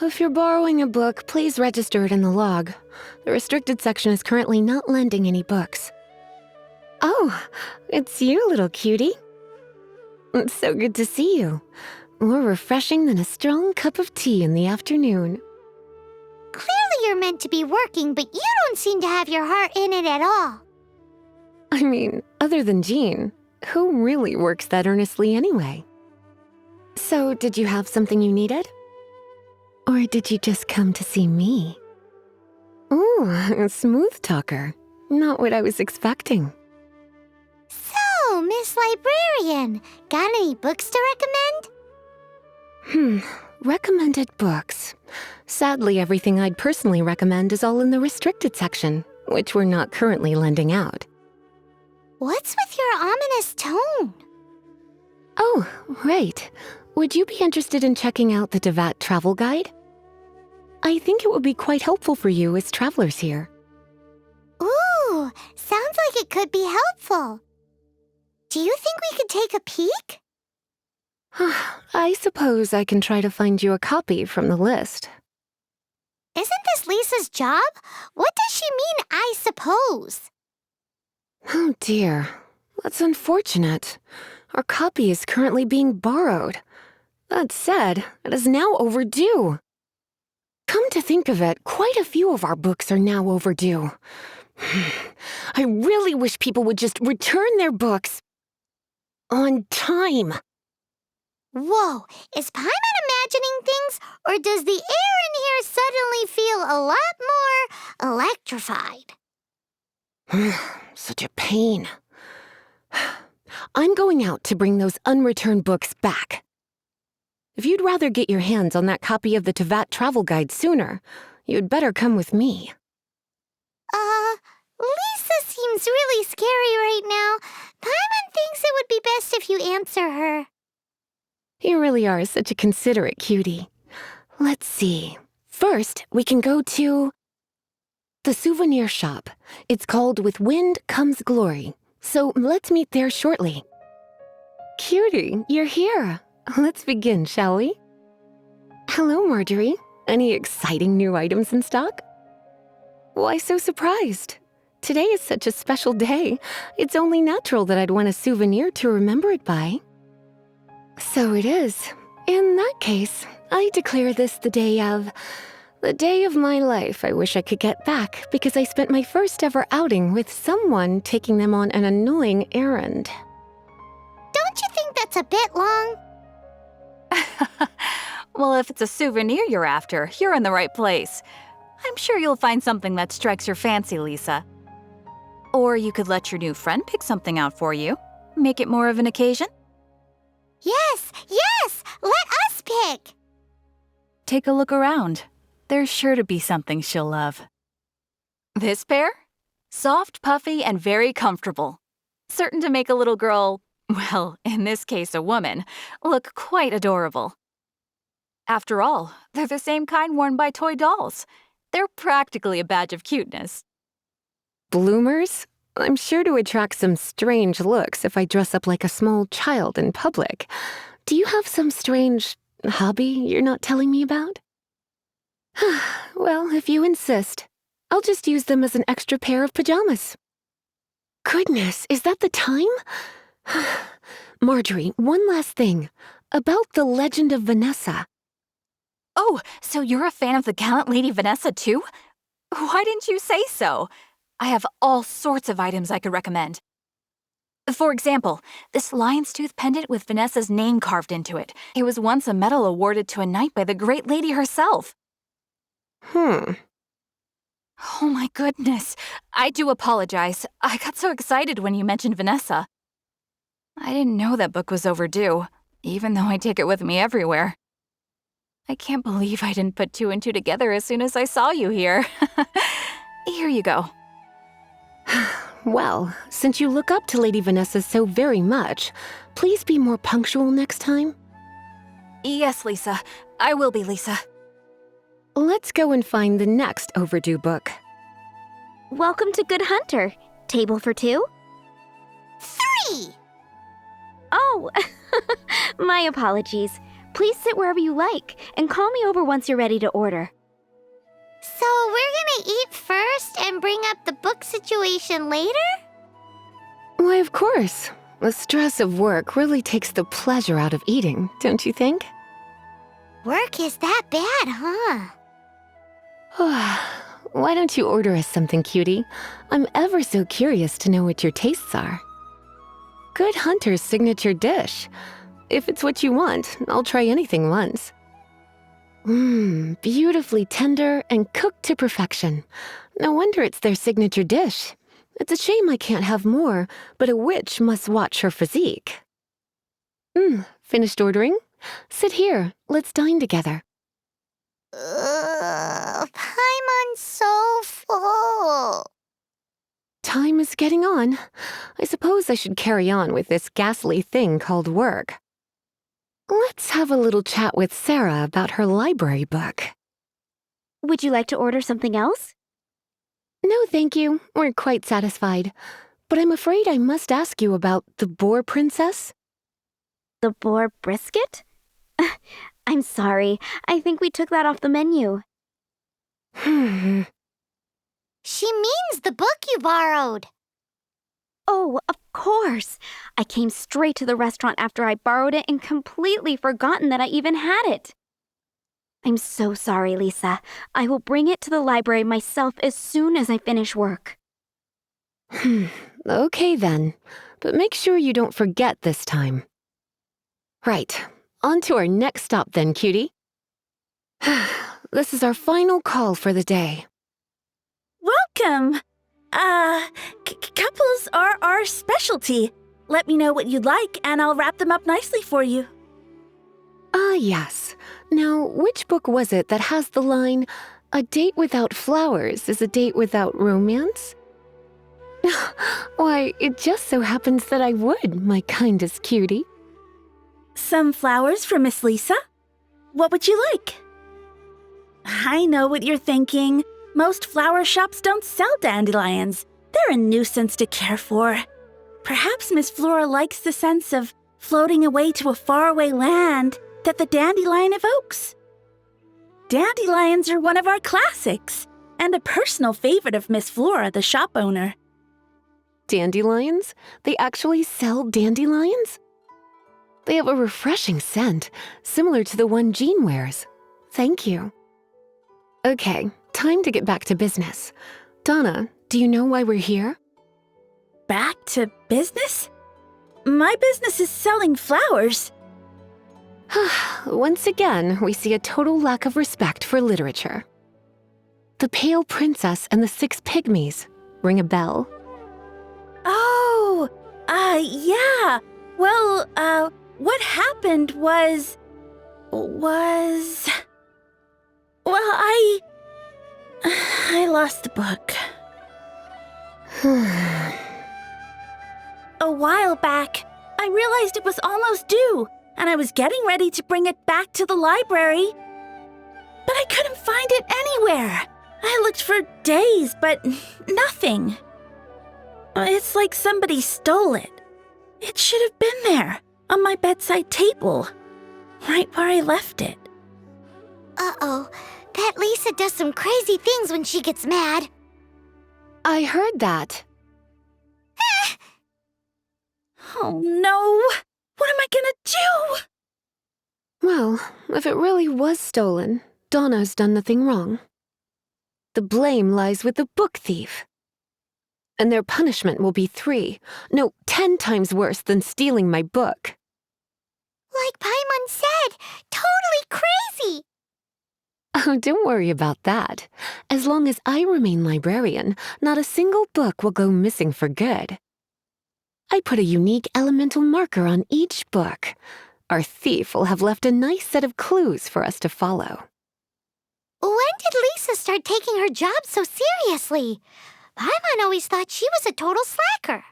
if you're borrowing a book, please register it in the log. The restricted section is currently not lending any books. Oh, it's you, little cutie. It's so good to see you. More refreshing than a strong cup of tea in the afternoon. Clearly you're meant to be working, but you don't seem to have your heart in it at all. I mean, other than Jean, who really works that earnestly anyway? So, did you have something you needed? Or did you just come to see me? Ooh, a smooth talker. Not what I was expecting. So, Miss Librarian, got any books to recommend? Recommended books. Sadly, everything I'd personally recommend is all in the restricted section, which we're not currently lending out. What's with your ominous tone? Oh, right. Would you be interested in checking out the Tevat travel guide? I think it would be quite helpful for you as travelers here. Ooh, sounds like it could be helpful. Do you think we could take a peek? I suppose I can try to find you a copy from the list. Isn't this Lisa's job? What does she mean, I suppose? Oh dear, that's unfortunate. Our copy is currently being borrowed. That said, it is now overdue. Come to think of it, quite a few of our books are now overdue. I really wish people would just return their books on time. Whoa, is Paimon imagining things, or does the air in here suddenly feel a lot more electrified? Such a pain. I'm going out to bring those unreturned books back. If you'd rather get your hands on that copy of the Tevat travel guide sooner, you'd better come with me. Lisa seems really scary right now. Paimon thinks it would be best if you answer her. You really are such a considerate cutie. Let's see. First, we can go to the souvenir shop. It's called With Wind Comes Glory. So let's meet there shortly. Cutie, you're here. Let's begin, shall we? Hello, Marjorie. Any exciting new items in stock? Why so surprised? Today is such a special day. It's only natural that I'd want a souvenir to remember it by. So it is. In that case, I declare this the day of my life I wish I could get back because I spent my first ever outing with someone taking them on an annoying errand. Don't you think that's a bit long? Well, if it's a souvenir you're after, you're in the right place. I'm sure you'll find something that strikes your fancy, Lisa. Or you could let your new friend pick something out for you. Make it more of an occasion. Yes, let us pick. Take a look around. There's sure to be something she'll love. This pair? Soft, puffy, and very comfortable. Certain to make a little girl, well, in this case a woman, look quite adorable. After all, they're the same kind worn by toy dolls. They're practically a badge of cuteness. Bloomers? I'm sure to attract some strange looks if I dress up like a small child in public. Do you have some strange hobby you're not telling me about? Well, if you insist, I'll just use them as an extra pair of pajamas. Goodness, is that the time? Marjorie, one last thing. About the legend of Vanessa. Oh, so you're a fan of the gallant Lady Vanessa too? Why didn't you say so? I have all sorts of items I could recommend. For example, this lion's tooth pendant with Vanessa's name carved into it. It was once a medal awarded to a knight by the great lady herself. Oh my goodness. I do apologize. I got so excited when you mentioned Vanessa. I didn't know that book was overdue, even though I take it with me everywhere. I can't believe I didn't put two and two together as soon as I saw you here. Here you go. Well, since you look up to Lady Vanessa so very much, please be more punctual next time. Yes, Lisa. I will be, Lisa. Let's go and find the next overdue book. Welcome to Good Hunter. Table for two? 3! Oh, my apologies. Please sit wherever you like, and call me over once you're ready to order. So we're gonna eat first and bring up the book situation later? Why, of course. The stress of work really takes the pleasure out of eating, don't you think? Work is that bad, huh? Why don't you order us something, cutie? I'm ever so curious to know what your tastes are. Good Hunter's signature dish. If it's what you want, I'll try anything once. Beautifully tender and cooked to perfection. No wonder it's their signature dish. It's a shame I can't have more, but a witch must watch her physique. Finished ordering? Sit here, let's dine together. Paimon's so full. Time is getting on. I suppose I should carry on with this ghastly thing called work. Let's have a little chat with Sarah about her library book. Would you like to order something else? No, thank you. We're quite satisfied. But I'm afraid I must ask you about the boar princess. The boar brisket? I'm sorry. I think we took that off the menu. She means the book you borrowed. Oh, of course. I came straight to the restaurant after I borrowed it and completely forgotten that I even had it. I'm so sorry, Lisa. I will bring it to the library myself as soon as I finish work. Okay then, but make sure you don't forget this time. Right, on to our next stop then, cutie. This is our final call for the day. Welcome! Couples are our specialty. Let me know what you'd like, and I'll wrap them up nicely for you. Yes. Now, which book was it that has the line, "A date without flowers is a date without romance"? Why, it just so happens that I would, my kindest cutie. Some flowers for Miss Lisa? What would you like? I know what you're thinking. Most flower shops don't sell dandelions. They're a nuisance to care for. Perhaps Miss Flora likes the sense of floating away to a faraway land that the dandelion evokes. Dandelions are one of our classics, and a personal favorite of Miss Flora, the shop owner. Dandelions? They actually sell dandelions? They have a refreshing scent, similar to the one Jean wears. Thank you. Okay, time to get back to business. Donna, do you know why we're here? Back to business? My business is selling flowers. Once again, we see a total lack of respect for literature. The Pale Princess and the Six Pygmies. Ring a bell? Oh, yeah. Well, what happened was... Well, I lost the book. A while back, I realized it was almost due, and I was getting ready to bring it back to the library. But I couldn't find it anywhere. I looked for days, but nothing. It's like somebody stole it. It should have been there, on my bedside table, right where I left it. Uh-oh, that Lisa does some crazy things when she gets mad. I heard that. Oh no! What am I gonna do? Well, if it really was stolen, Donna's done nothing wrong. The blame lies with the book thief. And their punishment will be 10 times worse than stealing my book. Like Paimon said, totally crazy. Oh, don't worry about that. As long as I remain librarian, not a single book will go missing for good. I put a unique elemental marker on each book. Our thief will have left a nice set of clues for us to follow. When did Lisa start taking her job so seriously? Paimon always thought she was a total slacker.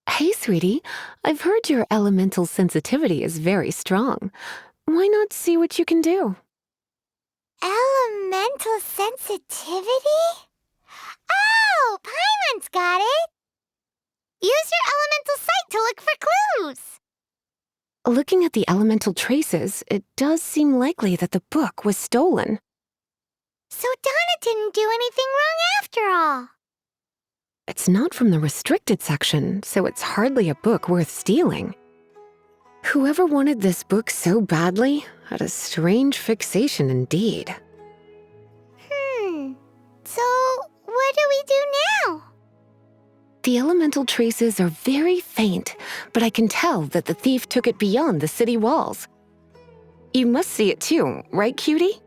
Hey, sweetie, I've heard your elemental sensitivity is very strong. Why not see what you can do? Elemental sensitivity? Oh, Paimon's got it. Use your elemental sight to look for clues. Looking at the elemental traces, it does seem likely that the book was stolen. So Donna didn't do anything wrong after all. It's not from the restricted section, so it's hardly a book worth stealing. Whoever wanted this book so badly had a strange fixation indeed. So what do we do now? The elemental traces are very faint, but I can tell that the thief took it beyond the city walls. You must see it too, right, cutie?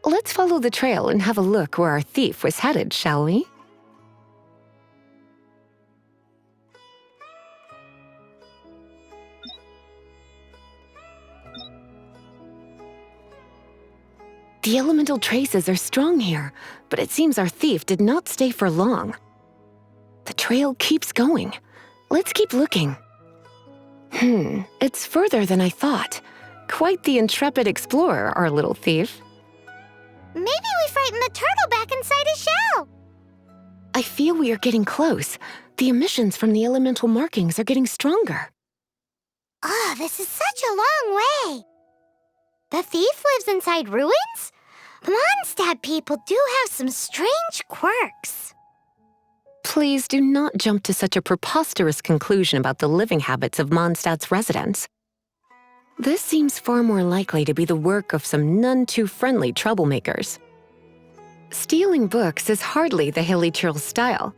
Let's follow the trail and have a look where our thief was headed, shall we? The elemental traces are strong here, but it seems our thief did not stay for long. The trail keeps going. Let's keep looking. It's further than I thought. Quite the intrepid explorer, our little thief. Maybe we frightened the turtle back inside his shell. I feel we are getting close. The emissions from the elemental markings are getting stronger. Oh, this is such a long way. The thief lives inside ruins? Mondstadt people do have some strange quirks. Please do not jump to such a preposterous conclusion about the living habits of Mondstadt's residents. This seems far more likely to be the work of some none-too-friendly troublemakers. Stealing books is hardly the Hilly Churl's style.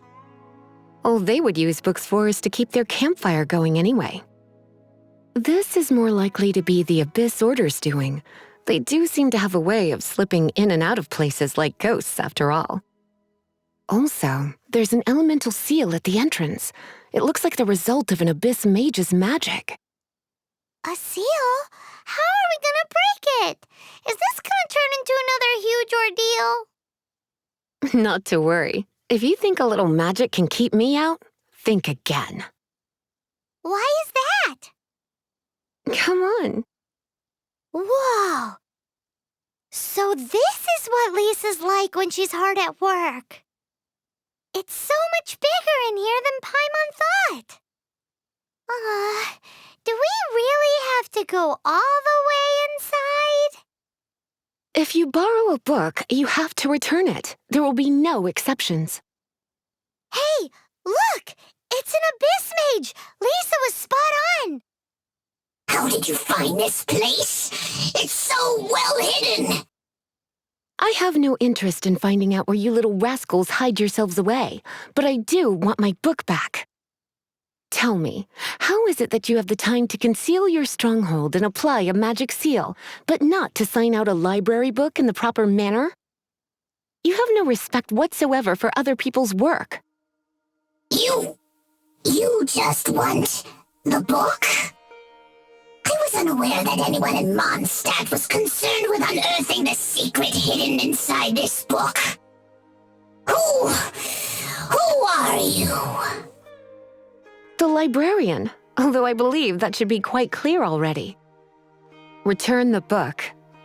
All they would use books for is to keep their campfire going anyway. This is more likely to be the Abyss Order's doing. They do seem to have a way of slipping in and out of places like ghosts, after all. Also, there's an elemental seal at the entrance. It looks like the result of an Abyss mage's magic. A seal? How are we gonna break it? Is this gonna turn into another huge ordeal? Not to worry. If you think a little magic can keep me out, think again. Why is that? Come on. Whoa! So this is what Lisa's like when she's hard at work. It's so much bigger in here than Paimon thought. Do we really have to go all the way inside? If you borrow a book, you have to return it. There will be no exceptions. Hey, look! It's an Abyss Mage! Lisa was spot on! How did you find this place? It's so well hidden. I have no interest in finding out where you little rascals hide yourselves away, but I do want my book back. Tell me, how is it that you have the time to conceal your stronghold and apply a magic seal, but not to sign out a library book in the proper manner? You have no respect whatsoever for other people's work. You just want the book? I was unaware that anyone in Mondstadt was concerned with unearthing the secret hidden inside this book. Who are you? The librarian, although I believe that should be quite clear already. Return the book.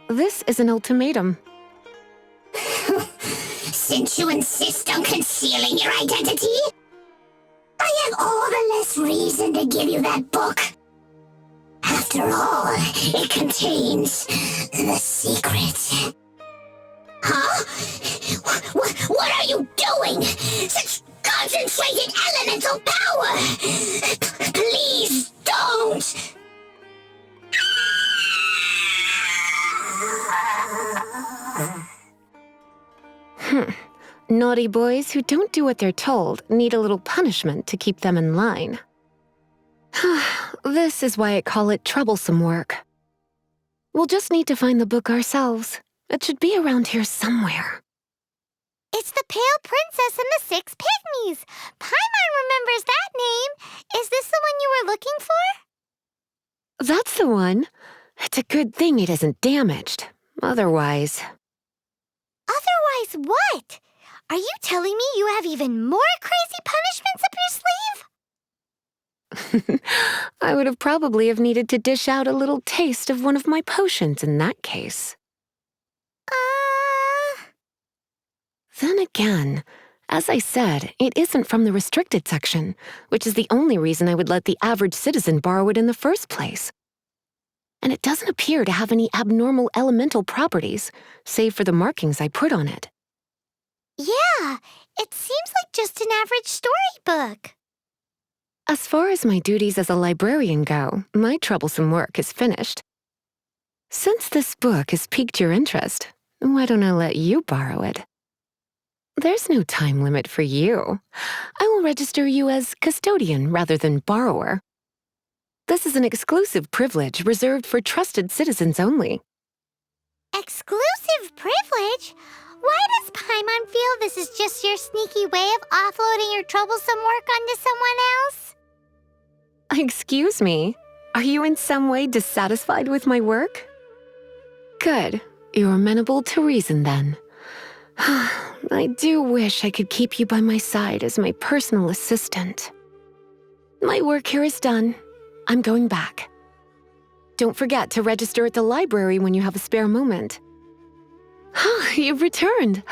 This is an ultimatum. Since you insist on concealing your identity, I have all the less reason to give you that book. After all, it contains the secret. Huh? What are you doing? Such concentrated elemental power! Please don't! Naughty boys who don't do what they're told need a little punishment to keep them in line. This is why I call it troublesome work. We'll just need to find the book ourselves. It should be around here somewhere. It's the Pale Princess and the Six Pygmies. Paimon remembers that name. Is this the one you were looking for? That's the one. It's a good thing it isn't damaged. Otherwise... Otherwise what? Are you telling me you have even more crazy punishments up your sleeve? I would have probably have needed to dish out a little taste of one of my potions in that case. Then again, as I said, it isn't from the restricted section, which is the only reason I would let the average citizen borrow it in the first place. and it doesn't appear to have any abnormal elemental properties, save for the markings I put on it. Yeah, it seems like just an average storybook. As far as my duties as a librarian go, my troublesome work is finished. Since this book has piqued your interest, why don't I let you borrow it? There's no time limit for you. I will register you as custodian rather than borrower. This is an exclusive privilege reserved for trusted citizens only. Exclusive privilege? Why does Paimon feel this is just your sneaky way of offloading your troublesome work onto someone else? Excuse me, are you in some way dissatisfied with my work? Good, you're amenable to reason then. I do wish I could keep you by my side as my personal assistant. My work here is done. I'm going back. Don't forget to register at the library when you have a spare moment. You've returned.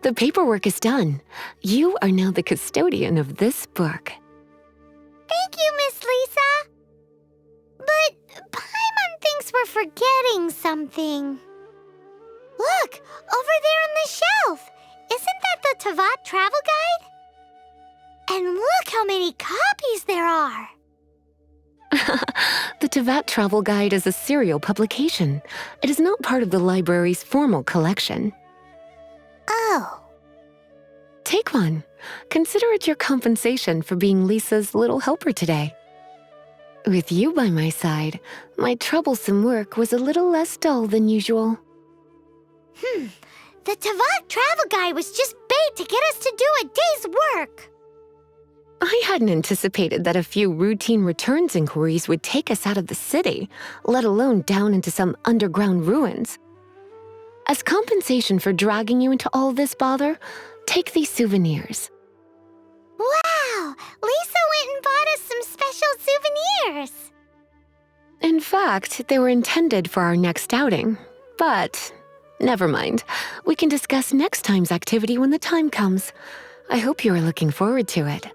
The paperwork is done. You are now the custodian of this book. Thank you, Miss Lisa. But Paimon thinks we're forgetting something. Look, over there on the shelf. Isn't that the Tavat travel guide? And look how many copies there are. The Tavat Travel Guide is a serial publication. It is not part of the library's formal collection. Oh. Take one. Consider it your compensation for being Lisa's little helper today. With you by my side, my troublesome work was a little less dull than usual. The Tavat travel guide was just bait to get us to do a day's work. I hadn't anticipated that a few routine returns inquiries would take us out of the city, let alone down into some underground ruins. As compensation for dragging you into all this bother, take these souvenirs. Wow! Lisa went and bought us some special souvenirs. In fact, they were intended for our next outing, but never mind. We can discuss next time's activity when the time comes. I hope you are looking forward to it.